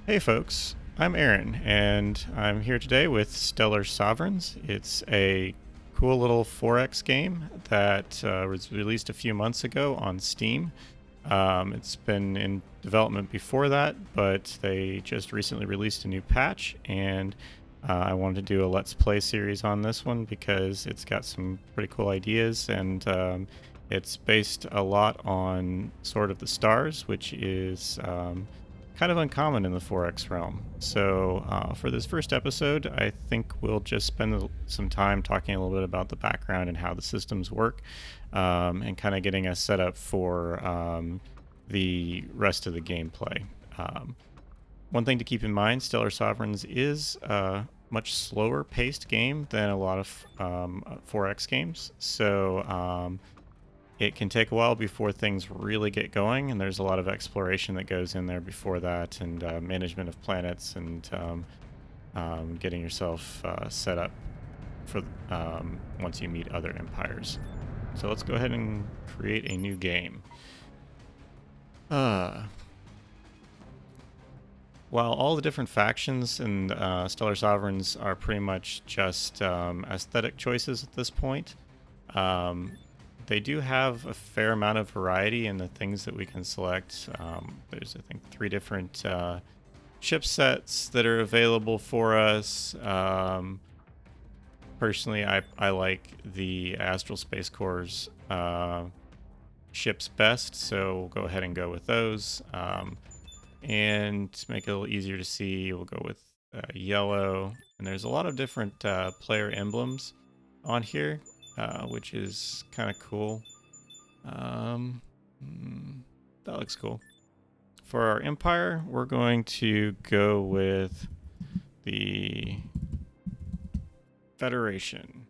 Hey folks, I'm Aaron, and I'm here today with Stellar Sovereigns. It's a cool little 4X game that was released a few months ago on Steam. It's been in development before that, but they just recently released a new patch, and I wanted to do a Let's Play series on this one because it's got some pretty cool ideas, and it's based a lot on Sword of the Stars, which is kind of uncommon in the 4X realm. So for this first episode, I think we'll just spend some time talking a little bit about the background and how the systems work, and kind of getting us set up for the rest of the gameplay. One thing to keep in mind, Stellar Sovereigns is a much slower paced game than a lot of 4X games. So it can take a while before things really get going, and there's a lot of exploration that goes in there before that, and management of planets, and getting yourself set up for once you meet other empires. So let's go ahead and create a new game. While all the different factions in Stellar Sovereigns are pretty much just aesthetic choices at this point, they do have a fair amount of variety in the things that we can select. There's, I think, 3 different ship sets that are available for us. Personally, I like the Astral Space Corps ships best, so we'll go ahead and go with those. And to make it a little easier to see, we'll go with yellow. And there's a lot of different player emblems on here, which is kind of cool. That looks cool. For our empire, we're going to go with the Federation.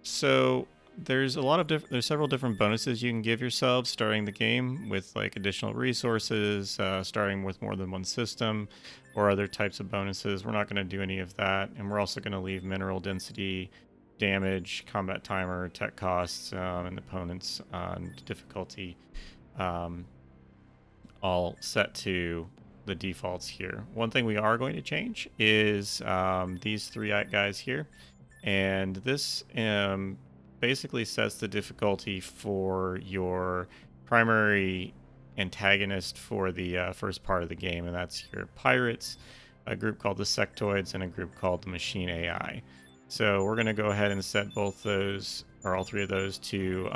So there's a lot of there's several different bonuses you can give yourselves starting the game with, like, additional resources, starting with more than one system, or other types of bonuses. We're not going to do any of that, and we're also going to leave mineral density, damage, combat timer, tech costs, and opponents difficulty all set to the defaults here. One thing we are going to change is these 3 guys here, and this basically sets the difficulty for your primary antagonist for the first part of the game, and that's your pirates, a group called the sectoids, and a group called the machine AI. So we're going to go ahead and set both those, or all 3 of those, to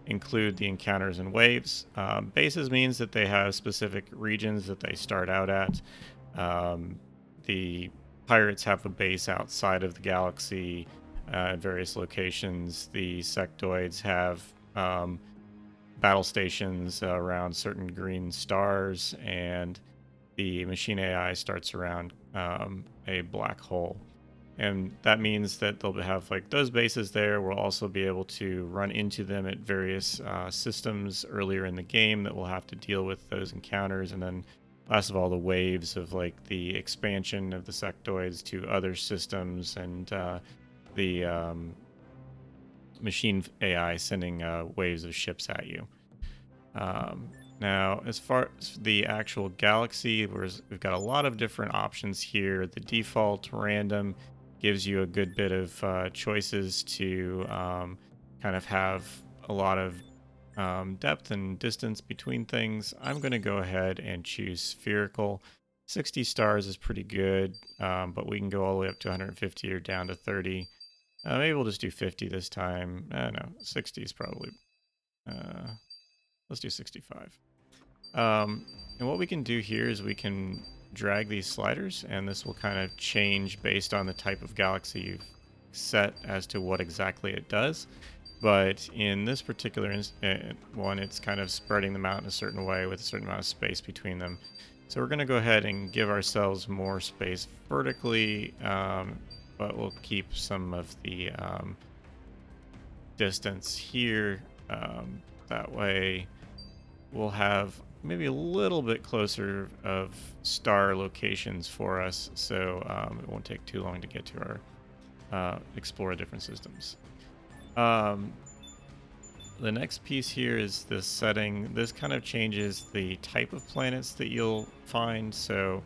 include the encounters and waves. Bases means that they have specific regions that they start out at. The pirates have a base outside of the galaxy at various locations. The sectoids have battle stations around certain green stars, and the machine AI starts around a black hole. And that means that they'll have, like, those bases there. We'll also be able to run into them at various systems earlier in the game that we'll have to deal with those encounters. And then last of all, the waves of, like, the expansion of the sectoids to other systems, and the machine AI sending waves of ships at you. Now, as far as the actual galaxy, we've got a lot of different options here. The default random gives you a good bit of choices to kind of have a lot of depth and distance between things. I'm going to go ahead and choose spherical. 60 stars is pretty good, but we can go all the way up to 150 or down to 30. Maybe we'll just do 50 this time. No, 60 is probably... let's do 65. And what we can do here is we can drag these sliders, and this will kind of change based on the type of galaxy you've set as to what exactly it does. But in this particular one, it's kind of spreading them out in a certain way with a certain amount of space between them. So we're going to go ahead and give ourselves more space vertically, but we'll keep some of the distance here. That way we'll have maybe a little bit closer of star locations for us, so it won't take too long to get to our explore different systems. the next piece here is this setting. This kind of changes the type of planets that you'll find. So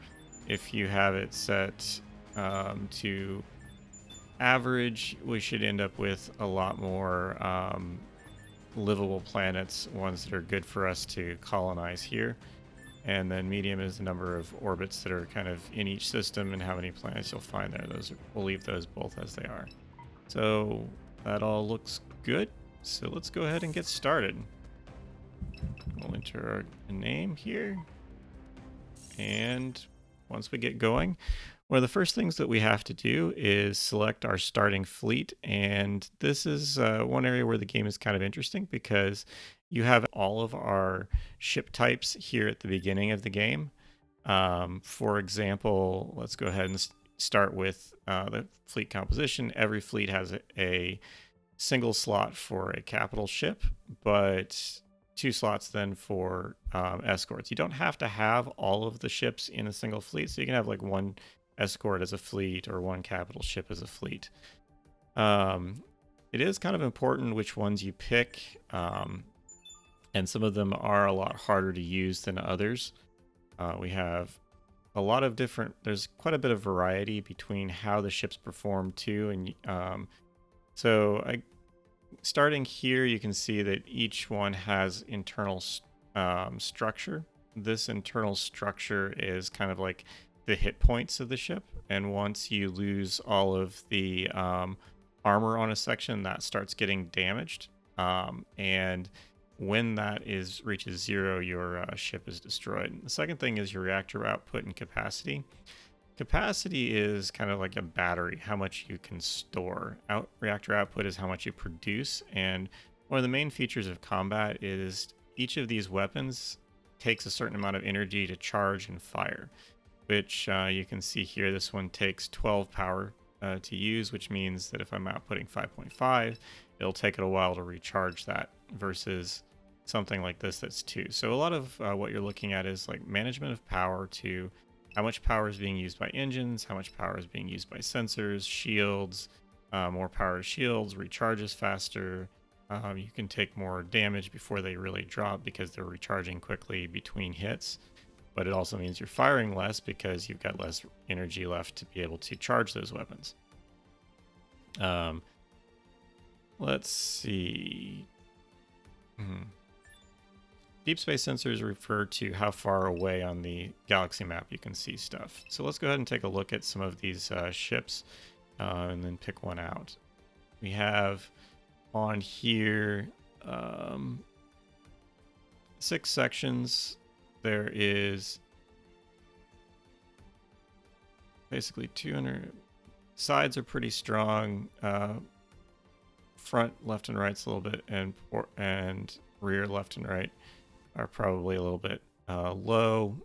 if you have it set to average, we should end up with a lot more livable planets, ones that are good for us to colonize here. And then medium is the number of orbits that are kind of in each system and how many planets you'll find there. We'll leave those both as they are. So that all looks good. So let's go ahead and get started. We'll enter our name here. And once we get going, one of the first things that we have to do is select our starting fleet. And this is one area where the game is kind of interesting because you have all of our ship types here at the beginning of the game. For example, let's go ahead and start with the fleet composition. Every fleet has a single slot for a capital ship, but 2 slots then for escorts. You don't have to have all of the ships in a single fleet, so you can have like 1 escort as a fleet or 1 capital ship as a fleet. It is kind of important which ones you pick, and some of them are a lot harder to use than others. We have a lot of different, there's quite a bit of variety between how the ships perform too, and starting here, you can see that each one has internal structure. This internal structure is kind of like the hit points of the ship, and once you lose all of the armor on a section, that starts getting damaged. And when that reaches 0, your ship is destroyed. The second thing is your reactor output and capacity. Capacity is kind of like a battery, how much you can store. Reactor output is how much you produce. And one of the main features of combat is each of these weapons takes a certain amount of energy to charge and fire, which you can see here. This one takes 12 power to use, which means that if I'm outputting 5.5, it'll take it a while to recharge that versus something like this that's 2. So a lot of what you're looking at is like management of power to how much power is being used by engines, how much power is being used by sensors, shields, more power to shields, recharges faster. You can take more damage before they really drop because they're recharging quickly between hits. But it also means you're firing less because you've got less energy left to be able to charge those weapons. Let's see. Deep space sensors refer to how far away on the galaxy map you can see stuff. So let's go ahead and take a look at some of these ships and then pick one out. We have on here 6 sections. There is basically 200. Sides are pretty strong. Front left and right's a little bit, and rear left and right are probably a little bit low.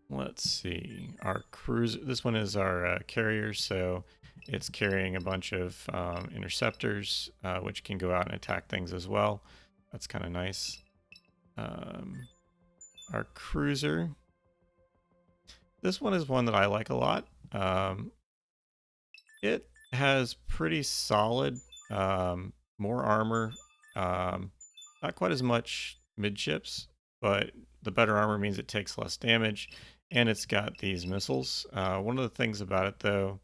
Let's see. Our cruiser. This one is our carrier, so it's carrying a bunch of interceptors, which can go out and attack things as well. That's kind of nice. Our cruiser. This one is one that I like a lot. It has pretty solid, more armor. Not quite as much midships, but the better armor means it takes less damage, and it's got these missiles. One of the things about it, though,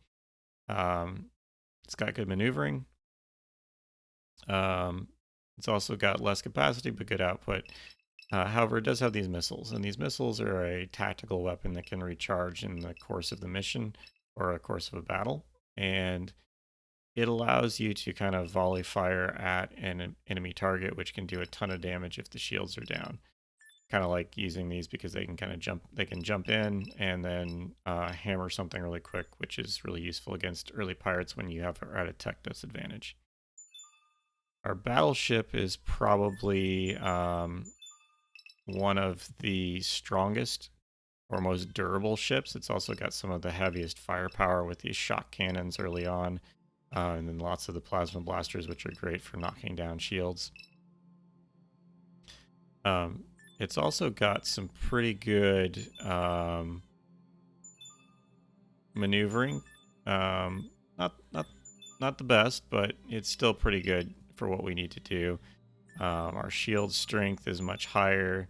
it's got good maneuvering. It's also got less capacity, but good output. However, it does have these missiles, and these missiles are a tactical weapon that can recharge in the course of the mission or a course of a battle, and it allows you to kind of volley fire at an enemy target, which can do a ton of damage if the shields are down. Kind of like using these because they can kind of jump in and then hammer something really quick, which is really useful against early pirates when you are at a tech disadvantage. Our battleship is probably one of the strongest or most durable ships. It's also got some of the heaviest firepower with these shock cannons early on. And then lots of the plasma blasters, which are great for knocking down shields. It's also got some pretty good maneuvering. Not not the best, but it's still pretty good for what we need to do. Our shield strength is much higher,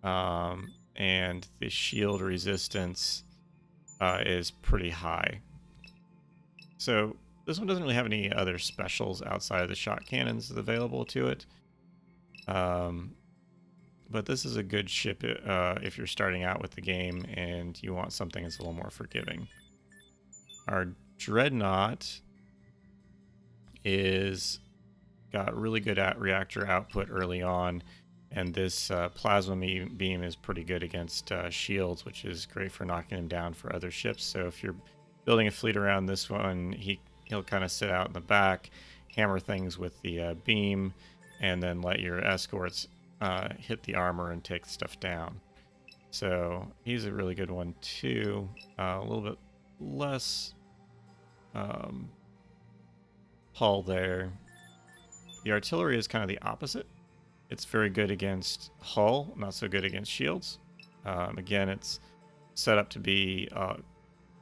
and the shield resistance is pretty high. So this one doesn't really have any other specials outside of the shot cannons available to it. But this is a good ship if you're starting out with the game and you want something that's a little more forgiving. Our Dreadnought is got really good reactor output early on, and this plasma beam is pretty good against shields, which is great for knocking them down for other ships. So if you're building a fleet around this one, he'll kind of sit out in the back, hammer things with the beam, and then let your escorts hit the armor and take stuff down. So he's a really good one too. A little bit less hull there. The artillery is kind of the opposite. It's very good against hull, not so good against shields. Again, it's set up to be a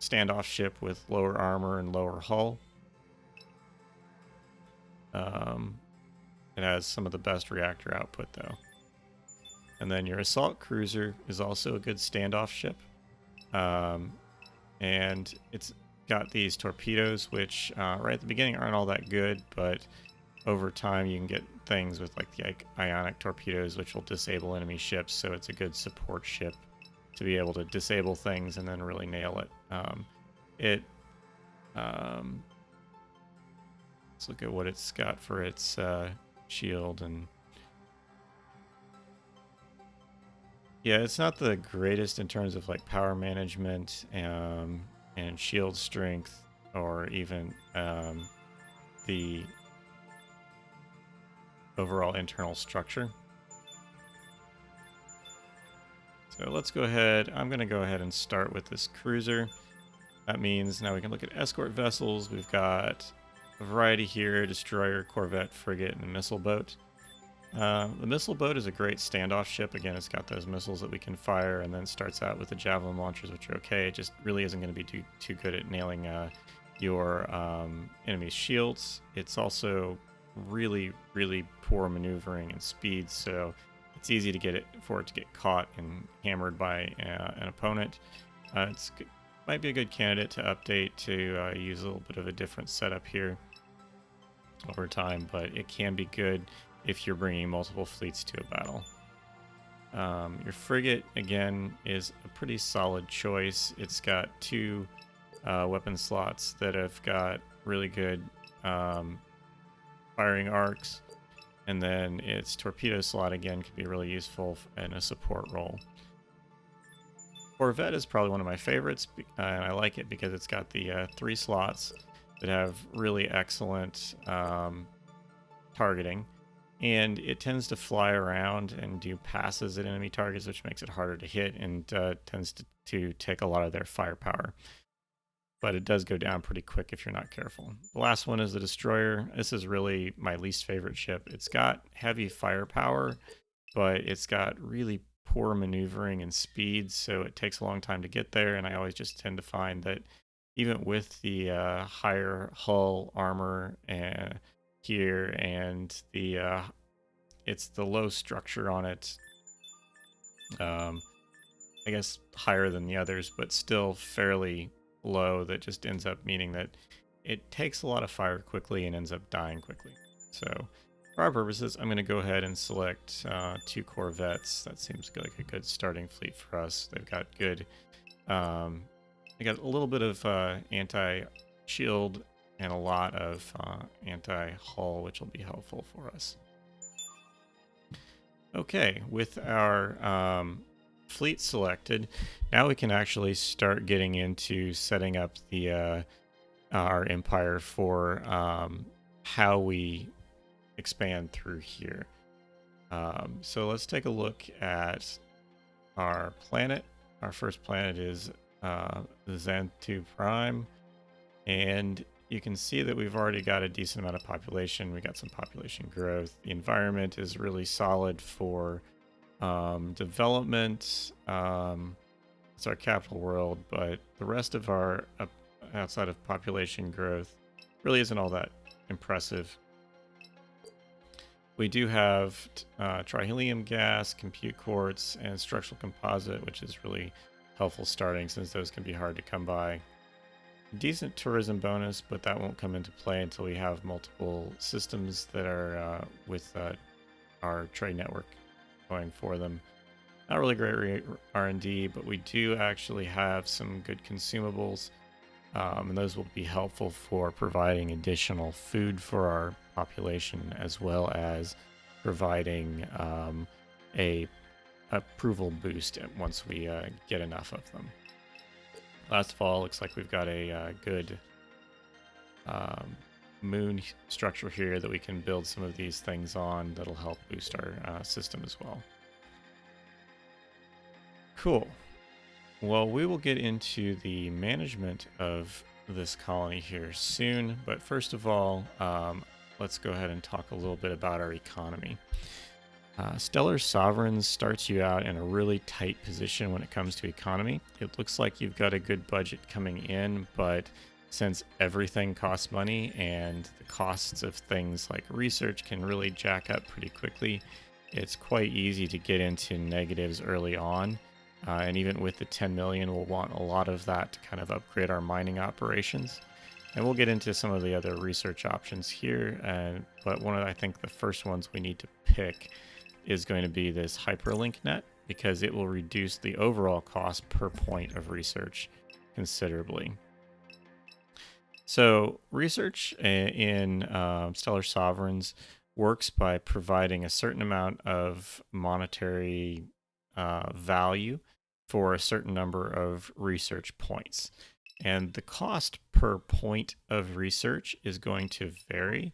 standoff ship with lower armor and lower hull. It has some of the best reactor output though. And then your assault cruiser is also a good standoff ship. And it's got these torpedoes, which right at the beginning aren't all that good, but over time you can get things with like the ionic torpedoes, which will disable enemy ships. So it's a good support ship to be able to disable things and then really nail it. Let's look at what it's got for its shield. And yeah, it's not the greatest in terms of like power management and shield strength, or even the overall internal structure. So let's go ahead. I'm going to go ahead and start with this cruiser. That means now we can look at escort vessels. We've got a variety here: destroyer, corvette, frigate, and a missile boat. The missile boat is a great standoff ship. Again, it's got those missiles that we can fire, and then starts out with the javelin launchers, which are okay. It just really isn't going to be too good at nailing your enemy's shields. It's also really, really poor maneuvering and speed, so it's easy to for it to get caught and hammered by an opponent. Might be a good candidate to update to use a little bit of a different setup here over time, but it can be good if you're bringing multiple fleets to a battle. Your frigate, again, is a pretty solid choice. It's got two weapon slots that have got really good firing arcs, and then its torpedo slot, again, can be really useful in a support role. Corvette is probably one of my favorites, and I like it because it's got the 3 slots that have really excellent targeting, and it tends to fly around and do passes at enemy targets, which makes it harder to hit and tends to take a lot of their firepower. But it does go down pretty quick if you're not careful. The last one is the destroyer. This is really my least favorite ship. It's got heavy firepower, but it's got really poor maneuvering and speed, so it takes a long time to get there, and I always just tend to find that even with the higher hull armor here, and it's the low structure on it, I guess higher than the others, but still fairly low, that just ends up meaning that it takes a lot of fire quickly and ends up dying quickly. So for our purposes, I'm going to go ahead and select 2 corvettes. That seems like a good starting fleet for us. They've got good they got a little bit of anti-shield and a lot of anti-hull, which will be helpful for us. Okay, with our fleet selected, now we can actually start getting into setting up the our empire for how we expand through here. So let's take a look at our planet. Our first planet is Xantu Prime, and you can see that we've already got a decent amount of population. We got some population growth. The environment is really solid for development. It's our capital world, but the rest of our outside of population growth really isn't all that impressive. We do have trihelium gas, compute quartz, and structural composite, which is really helpful starting since those can be hard to come by. Decent tourism bonus, but that won't come into play until we have multiple systems that are with our trade network going for them. Not really great R&D, but we do actually have some good consumables, and those will be helpful for providing additional food for our population, as well as providing a approval boost once we get enough of them. Last of all, looks like we've got a good moon structure here that we can build some of these things on that'll help boost our system as well. Cool. Well, we will get into the management of this colony here soon, but first of all, let's go ahead and talk a little bit about our economy. Stellar Sovereigns starts you out in a really tight position when it comes to economy. It looks like you've got a good budget coming in, but since everything costs money and the costs of things like research can really jack up pretty quickly, it's quite easy to get into negatives early on. And even with the 10 million, we'll want a lot of that to kind of upgrade our mining operations. And we'll get into some of the other research options here. But one of, I think, the first ones we need to pick is going to be this hyperlink net, because it will reduce the overall cost per point of research considerably. So research in Stellar Sovereigns works by providing a certain amount of monetary value for a certain number of research points. And the cost per point of research is going to vary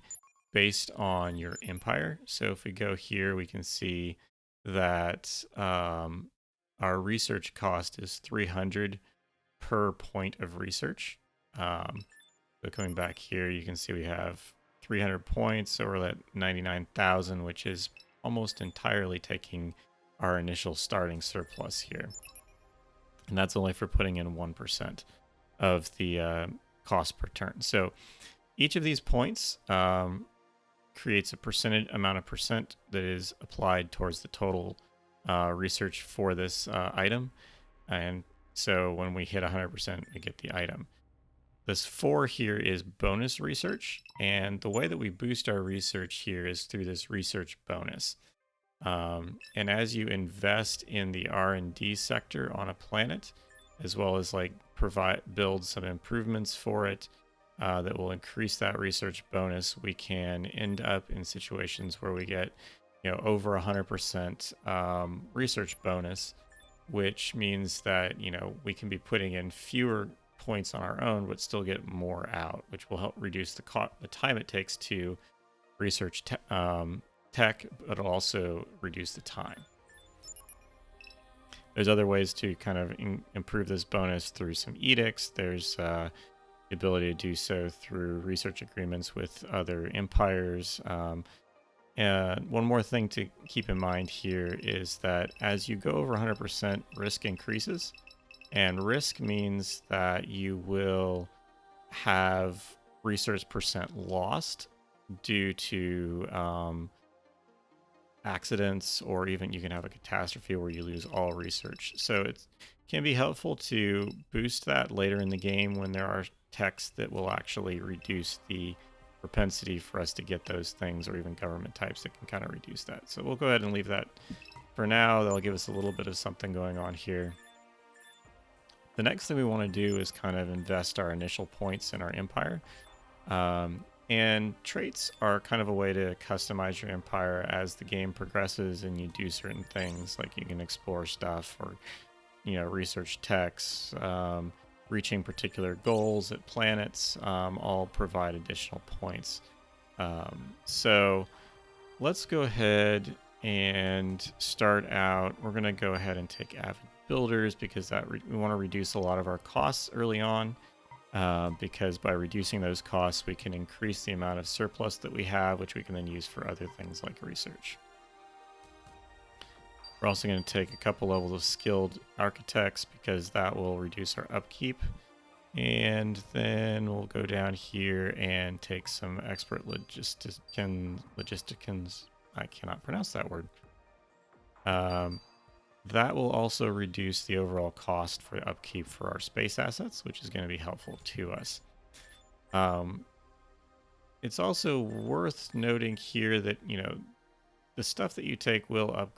based on your empire. So if we go here, we can see that our research cost is 300 per point of research. So coming back here, you can see we have 300 points, so we're at 99,000, which is almost entirely taking our initial starting surplus here. And that's only for putting in 1% of the cost per turn. So each of these points creates a percentage amount of percent that is applied towards the total research for this item. And so when we hit 100%, we get the item. This 4 here is bonus research, and the way that we boost our research here is through this research bonus. And as you invest in the R&D sector on a planet, as well as like build some improvements for it that will increase that research bonus, we can end up in situations where we get, over 100% research bonus, which means that we can be putting in fewer points on our own, but still get more out, which will help reduce the time it takes to research tech, but it'll also reduce the time. There's other ways to kind of improve this bonus through some edicts. There's the ability to do so through research agreements with other empires. And one more thing to keep in mind here is that as you go over 100%, risk increases. And risk means that you will have research percent lost due to accidents, or even you can have a catastrophe where you lose all research. So it can be helpful to boost that later in the game when there are techs that will actually reduce the propensity for us to get those things, or even government types that can kind of reduce that. So we'll go ahead and leave that for now. That'll give us a little bit of something going on here. The next thing we want to do is kind of invest our initial points in our empire. And traits are kind of a way to customize your empire as the game progresses and you do certain things, like you can explore stuff or, research techs, reaching particular goals at planets, all provide additional points. So let's go ahead and start out. We're going to go ahead and take avid builders, because we want to reduce a lot of our costs early on, because by reducing those costs we can increase the amount of surplus that we have, which we can then use for other things like research. We're also going to take a couple levels of skilled architects, because that will reduce our upkeep. And then we'll go down here and take some expert logisticans. I cannot pronounce that word. That will also reduce the overall cost for upkeep for our space assets, which is going to be helpful to us. It's also worth noting here that, you know, the stuff that you take will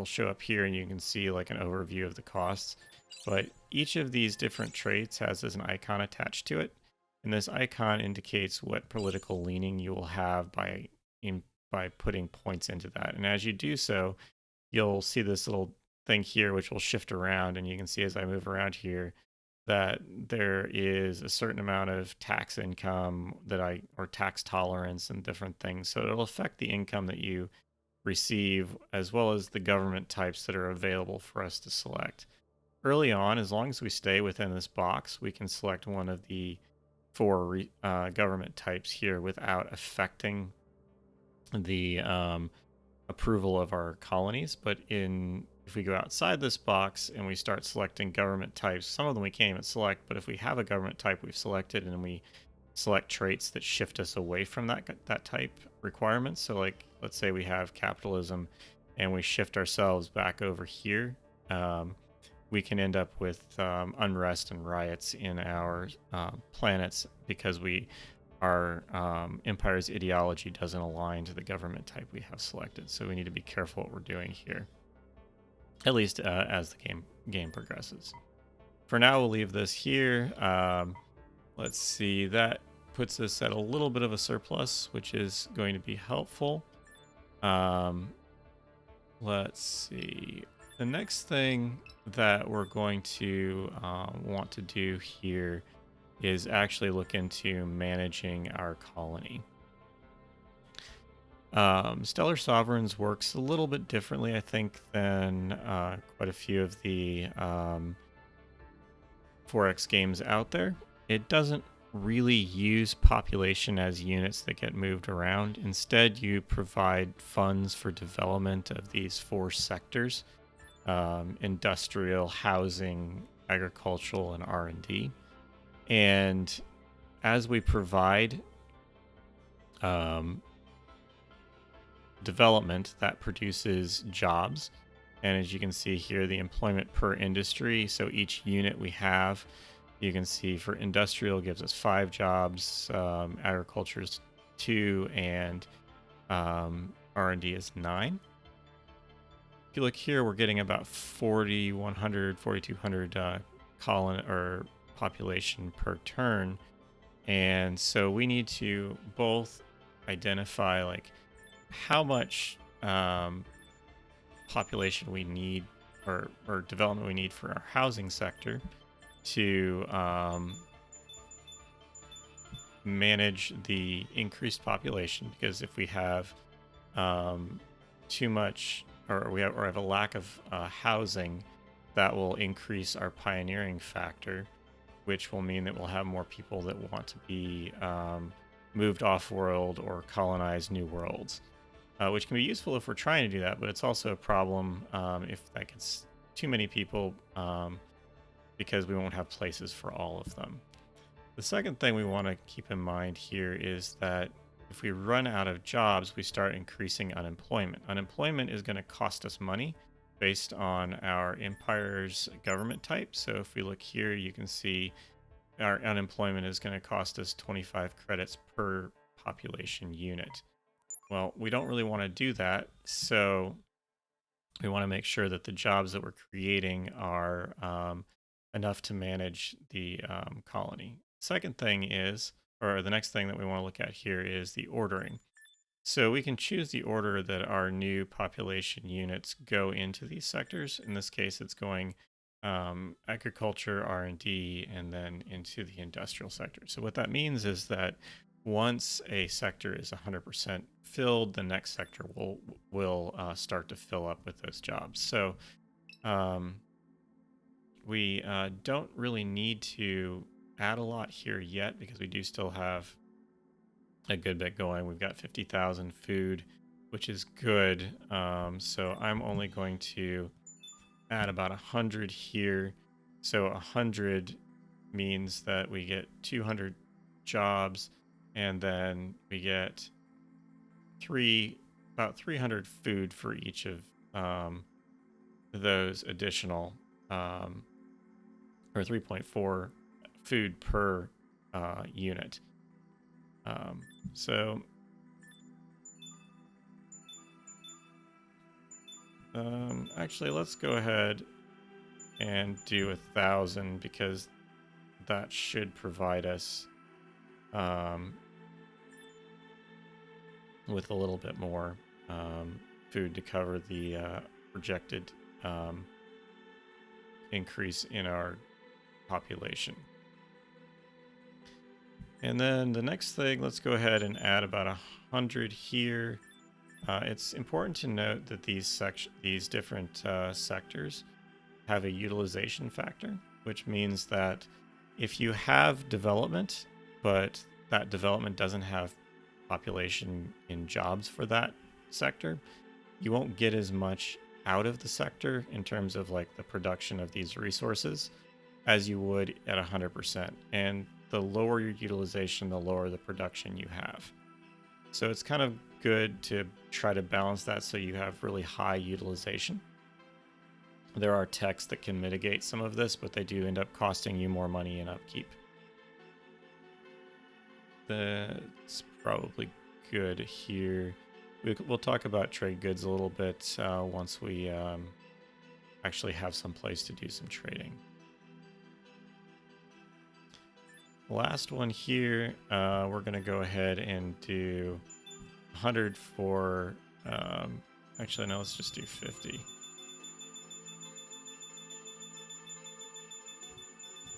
show up here, and you can see like an overview of the costs. But each of these different traits has an icon attached to it, and this icon indicates what political leaning you will have by putting points into that. And as you do so, you'll see this little thing here which will shift around, and you can see as I move around here that there is a certain amount of tax income or tax tolerance and different things. So it'll affect the income that you receive, as well as the government types that are available for us to select. Early on, as long as we stay within this box, we can select one of the four government types here without affecting the approval of our colonies. But if we go outside this box and we start selecting government types, some of them we can't even select, but if we have a government type we've selected and we select traits that shift us away from that type requirements. So like, let's say we have capitalism and we shift ourselves back over here, we can end up with unrest and riots in our planets because our empire's ideology doesn't align to the government type we have selected. So we need to be careful what we're doing here, at least as the game progresses. For now, we'll leave this here. Let's see, that puts us at a little bit of a surplus, which is going to be helpful. Let's see. The next thing that we're going to want to do here is actually look into managing our colony. Stellar Sovereigns works a little bit differently, I think, than quite a few of the 4X games out there. It doesn't really use population as units that get moved around. Instead, you provide funds for development of these 4 sectors: industrial, housing, agricultural, and R&D. And as we provide development, that produces jobs. And as you can see here, the employment per industry, so each unit we have, you can see for industrial gives us 5 jobs, agriculture is 2, and R&D is 9. If you look here, we're getting about 4,100, 4,200 colony or population per turn. And so we need to both identify like how much population we need or development we need for our housing sector to manage the increased population, because if we have too much or have a lack of housing, that will increase our pioneering factor, which will mean that we'll have more people that want to be moved off-world or colonize new worlds, which can be useful if we're trying to do that, but it's also a problem if that gets too many people, because we won't have places for all of them. The second thing we want to keep in mind here is that if we run out of jobs, we start increasing unemployment. Unemployment is going to cost us money based on our empire's government type. So if we look here, you can see our unemployment is going to cost us 25 credits per population unit. Well, we don't really want to do that, so we want to make sure that the jobs that we're creating are enough to manage the colony. Second thing is, or the next thing that we want to look at here is the ordering. So we can choose the order that our new population units go into these sectors. In this case, it's going agriculture, R&D, and then into the industrial sector. So what that means is that once a sector is 100% filled, the next sector will start to fill up with those jobs. So we don't really need to add a lot here yet, because we do still have a good bit going. We've got 50,000 food, which is good. So I'm only going to add about 100 here. So 100 means that we get 200 jobs, and then we get about 300 food for each of those additional, or 3.4 food per unit. So actually, let's go ahead and do 1,000 because that should provide us with a little bit more food to cover the projected increase in our population. And then the next thing, let's go ahead and add about 100 here. It's important to note that these different sectors have a utilization factor, which means that if you have development, but that development doesn't have population in jobs for that sector, you won't get as much out of the sector in terms of like the production of these resources as you would at 100%. And the lower your utilization, the lower the production you have. So it's kind of good to try to balance that so you have really high utilization. There are techs that can mitigate some of this, but they do end up costing you more money in upkeep. That's probably good here. We'll talk about trade goods a little bit once we actually have some place to do some trading. Last one here, we're going to go ahead and do 100 for, actually no, let's just do 50.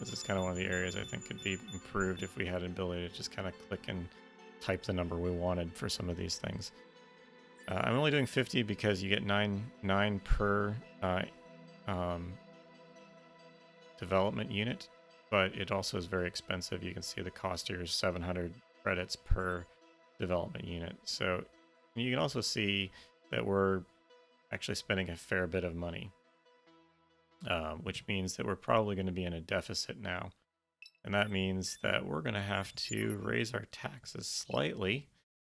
This is kind of one of the areas I think could be improved if we had an ability to just kind of click and type the number we wanted for some of these things. I'm only doing 50 because you get 9 per development unit, but it also is very expensive. You can see the cost here is 700 credits per development unit. So you can also see that we're actually spending a fair bit of money, which means that we're probably going to be in a deficit now. And that means that we're going to have to raise our taxes slightly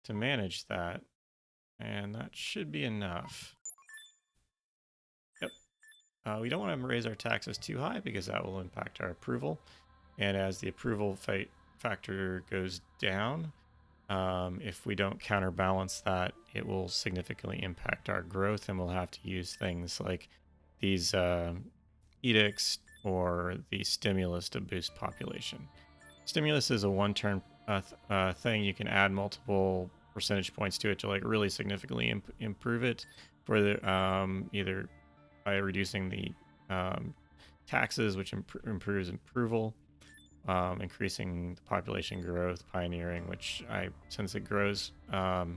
to manage that. And that should be enough. Yep. We don't want to raise our taxes too high because that will impact our approval. And as the approval factor goes down, if we don't counterbalance that, it will significantly impact our growth, and we'll have to use things like these edicts or the stimulus to boost population. Stimulus is a one-turn thing. You can add multiple percentage points to it to like really significantly improve it for the either by reducing the taxes, which improves approval, increasing the population growth, pioneering, which since it grows at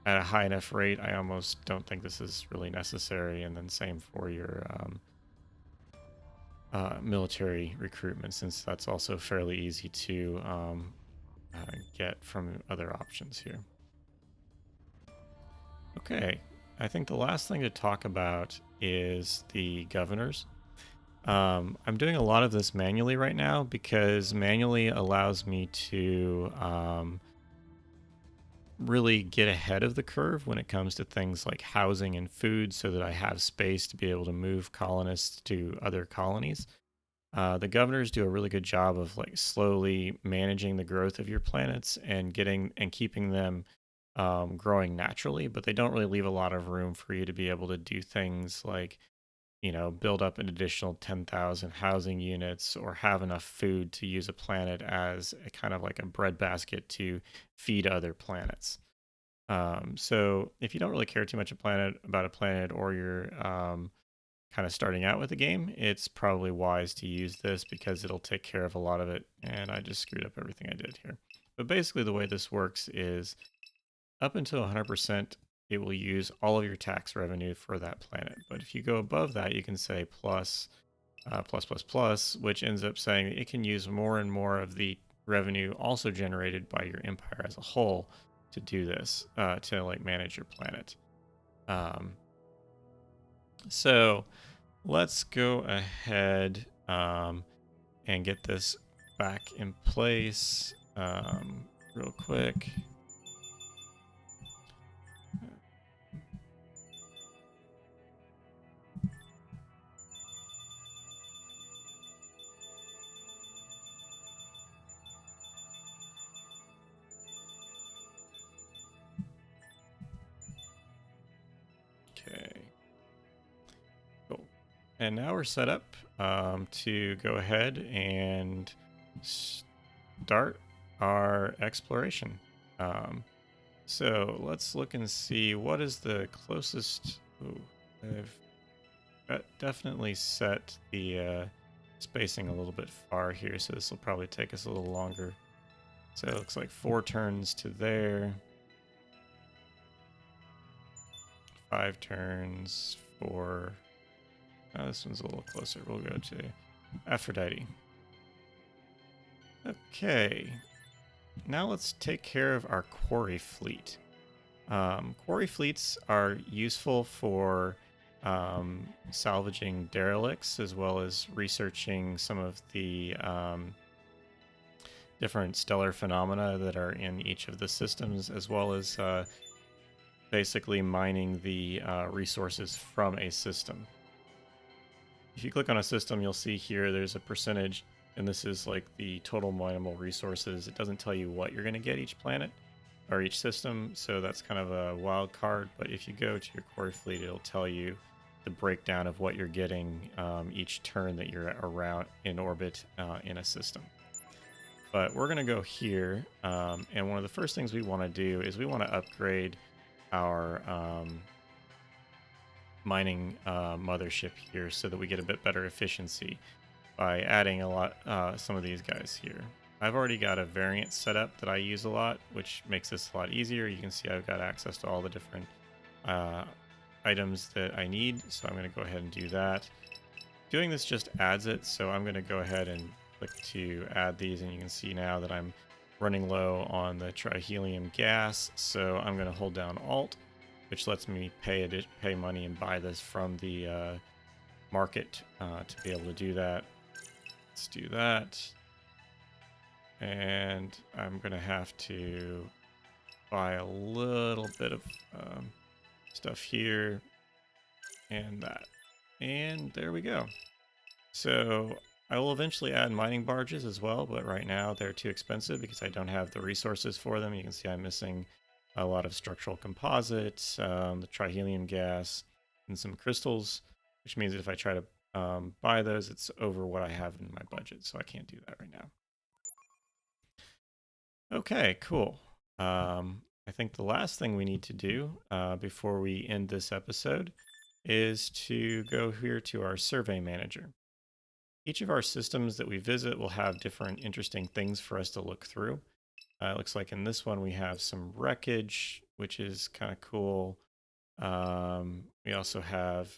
a high enough rate, I almost don't think this is really necessary. And then same for your military recruitment, since that's also fairly easy to get from other options here. Okay, I think the last thing to talk about is the governors. I'm doing a lot of this manually right now because manually allows me to really get ahead of the curve when it comes to things like housing and food, so that I have space to be able to move colonists to other colonies. The governors do a really good job of like slowly managing the growth of your planets and keeping them growing naturally, but they don't really leave a lot of room for you to be able to do things like, build up an additional 10,000 housing units or have enough food to use a planet as a kind of like a breadbasket to feed other planets. So if you don't really care too much about a planet, or you're kind of starting out with the game, it's probably wise to use this because it'll take care of a lot of it. And I just screwed up everything I did here. But basically the way this works is up until 100%, it will use all of your tax revenue for that planet. But if you go above that, you can say plus, which ends up saying that it can use more and more of the revenue also generated by your empire as a whole to do this, to like manage your planet. So let's go ahead and get this back in place real quick. Okay. Cool. And now we're set up to go ahead and start our exploration. So let's look and see what is the closest. Ooh, I've definitely set the spacing a little bit far here, so this will probably take us a little longer. So it looks like 4 turns to there, 5 turns for. Oh, this one's a little closer. We'll go to Aphrodite. Okay, now let's take care of our Quarry Fleet. Quarry Fleets are useful for salvaging derelicts as well as researching some of the different stellar phenomena that are in each of the systems, as well as basically mining the resources from a system. If you click on a system, you'll see here there's a percentage, and this is like the total mineable resources. It doesn't tell you what you're going to get each planet or each system, so that's kind of a wild card. But if you go to your Quarry Fleet, it'll tell you the breakdown of what you're getting each turn that you're around in orbit in a system. But we're going to go here, and one of the first things we want to do is we want to upgrade our mining mothership here so that we get a bit better efficiency by adding some of these guys here. I've already got a variant set up that I use a lot, which makes this a lot easier. You can see I've got access to all the different items that I need, so I'm going to go ahead and do that. Doing this just adds it, so I'm going to go ahead and click to add these, and you can see now that I'm running low on the trihelium gas, so I'm going to hold down Alt, which lets me pay money and buy this from the market to be able to do that. Let's do that. And I'm going to have to buy a little bit of stuff here and that. And there we go. So I will eventually add mining barges as well, but right now they're too expensive because I don't have the resources for them. You can see I'm missing a lot of structural composites, the trihelium gas, and some crystals, which means that if I try to buy those, it's over what I have in my budget, so I can't do that right now. Okay, cool. I think the last thing we need to do before we end this episode is to go here to our survey manager. Each of our systems that we visit will have different interesting things for us to look through. It looks like in this one we have some wreckage, which is kind of cool. We also have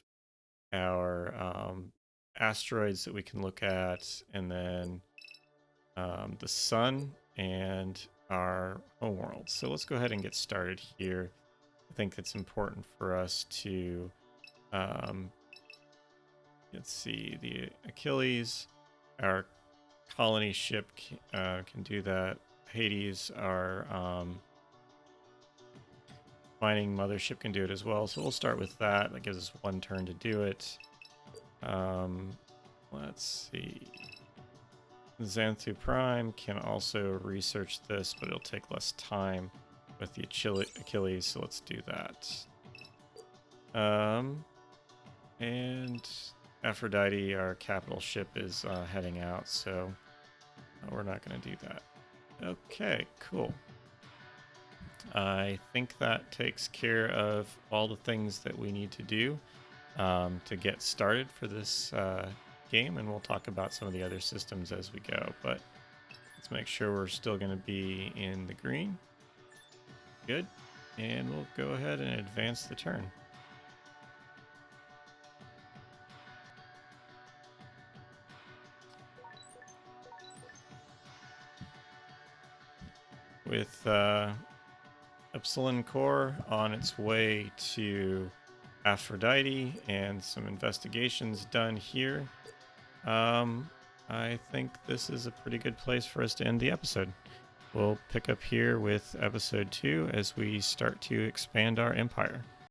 our asteroids that we can look at, and then the sun and our homeworld. So let's go ahead and get started here. I think it's important for us to let's see, the Achilles, our colony ship can do that. Hades, our mining mothership, can do it as well. So we'll start with that. That gives us 1 turn to do it. Let's see. Xanthu Prime can also research this, but it'll take less time with the Achilles, so let's do that. And Aphrodite, our capital ship, is heading out, so we're not going to do that. Okay, cool. I think that takes care of all the things that we need to do to get started for this game, and we'll talk about some of the other systems as we go. But let's make sure we're still going to be in the green. Good. And we'll go ahead and advance the turn. With Epsilon Core on its way to Aphrodite and some investigations done here, I think this is a pretty good place for us to end the episode. We'll pick up here with episode 2 as we start to expand our empire.